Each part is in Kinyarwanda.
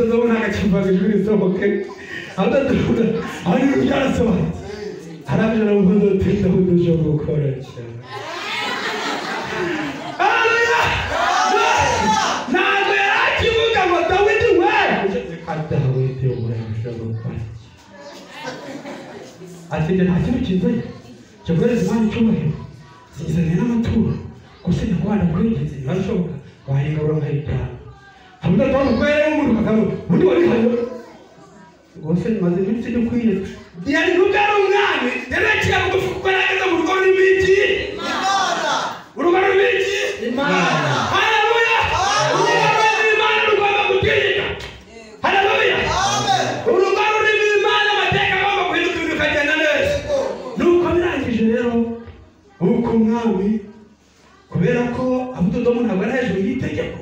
abudodoma ntakakimvaga ijwi risohoke abudodoma ari byarasobanutse arabijana mu nkondo tinda buduje gukora cyane haleluya ntabwo yarakivuga ngo Dawidi we Dawidi urabishobora gukora ati nta kintu kinzanye cyo guhereza Imana icyubahiro sinzanye n'amaturo gusa nyarwanda kwegeze barashoboka wahinga urangahitana abudodoma kwere umuntu kagabo undi wari hano gose maze iminsi yo kwiyeza yari kugara umwami yarekeye bugufi kuko yarageze mu rugo rw'imigi Imana urugo rw'imigi Imana haleluya Imana rugomba gutegeka haleluya amen urugo rw'Imana amateka agomba guhinduka ibintu bikagenda neza nuko birangije rero uko umwami kubera ko abudodoma ntabwo ari hejuru y'itegeko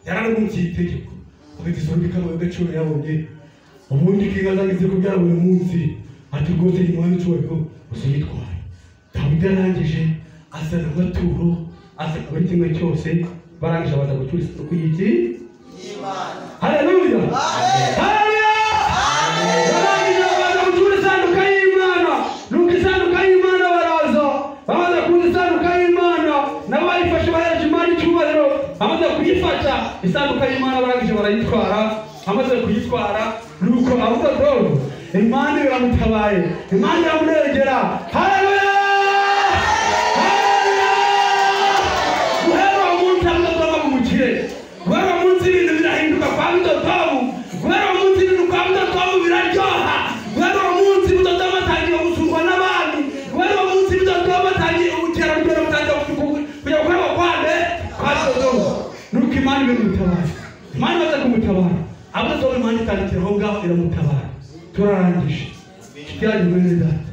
yararumviye itegeko abigizondika mu gaciro yabonye ubundi kigazagize kubyara buri munsi ati rwose nyuma y'icubahiro usiyitwara Dawidi arangije azana amaturo azana buri kimwe cyose barangije baza gutura isanduku y'iki Imana haleluya haleluya barangije baza gutura isanduku y'Imana nuko isanduku y'Imana baraza bamaze kuza isanduku y'Imana nabo bayifashe bahereje Imana icyubahiro bamaze kuyifata isanduku y'Imana barangije barayitwara amaze kuyitwara nuko abudodoma Imana iramutabaye Imana iramunegera haleluya haleluya guhera umunsi abudodoma mumukire guhera umunsi ibintu birahinduka kwa abudodoma guhera umunsi ibintu kwa abudodoma biraryoha guhera umunsi abudodoma atangiye gusurwa n'abandi guhera umunsi abudodoma atangiye ubukerarugendo butangiye kujya gukorerwa kwande kwa abudodoma nuko Imana iramutabaye Imana imaze kumutabara abudodoma Imana itandikira aho ngaho iramutabara turarangije cyane mwene data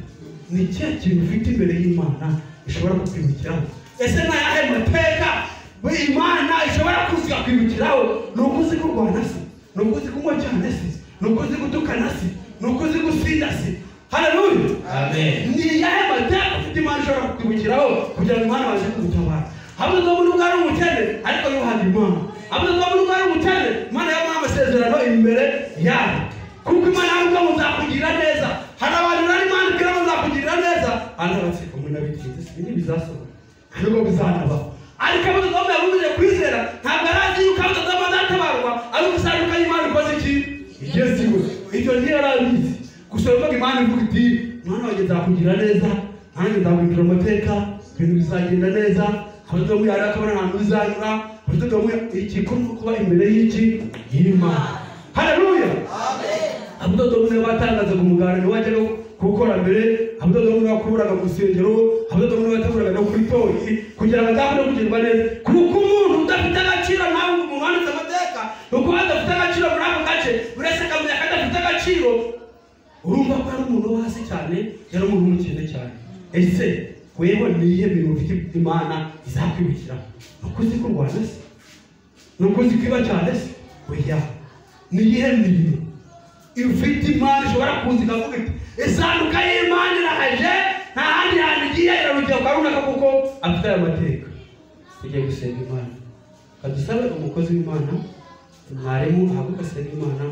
ni cya kintu ufite imbere y'Imana ishobora kukwibukiraho ese na yahe mateka Imana ishobora kuziga kwibukiraho nuko uzi kurwana se nuko uzi kunywa cyane se nuko uzi gutukana se nuko uzi gusinda se haleluya amen ni yahe mateka ufite Imana ishobora kukwibukiraho kugira ngo Imana baje kugutabara abudodoma nubwo ari umukene ariko yuhana Imana abudodoma nubwo ari umukene Imana yamuha amasezerano imbere yawe kuko Imana yavuga ngo nzakugira neza hari abantu nari Imana ibwira ngo nzakugirira neza anabatsika umuntu abitinze ibindi bizasohoka nubwo bizanaba ariko abudodoma yavuze kwizera ntabwo arazi yuko abudodoma azatabarwa ariko isanduku y'Imana ikoze iki igezweho icyo ntiyarabizi gusa yuko Imana ivuga iti mwana wanjye nzakugira neza nanjye nzaguhindura amateka ibintu bizagenda neza abudodoma yari akabona ahantu bizanyura abudodoma ikikuru kuba imbere y'iki y'Imana haleluya amen abudodoma niwe batangaza ku muganda wajyaga gukora mbere abudodoma niwe wakuraga mu rusengero abudodoma niwe wateguraga no kuri toyi kugira ngo azabone kugirwa neza kuko umuntu udafite agaciro ntabwo umuntu wanditse amateka nuko adafite agaciro muri ako gace buri wese akamenya ko adafite agaciro urumva ko ari umuntu wo hasi cyane yari umuntu w'umukene cyane ese weho niye bintu ufite Imana izakwibukira nuko uzi kurwana se nuko uzi kwiba cyane se oya niye mirimo ufite Imana ishobora kuza ikavuga iti isanduka y'Imana irahaje nta handi hantu igiye irarugiye ukarunaka kuko afite aya mateka tugiye gusenga Imana kadusabe umukozi w'Imana mwarimu ahaguka asenga Imana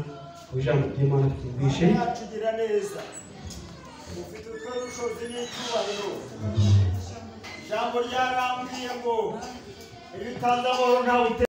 ku ijambo ry'Imana twumvishe tugira neza ufite ubushobozi n'icyubahiro ijambo ryarambwiye ngo ibitanze amahoro ntawe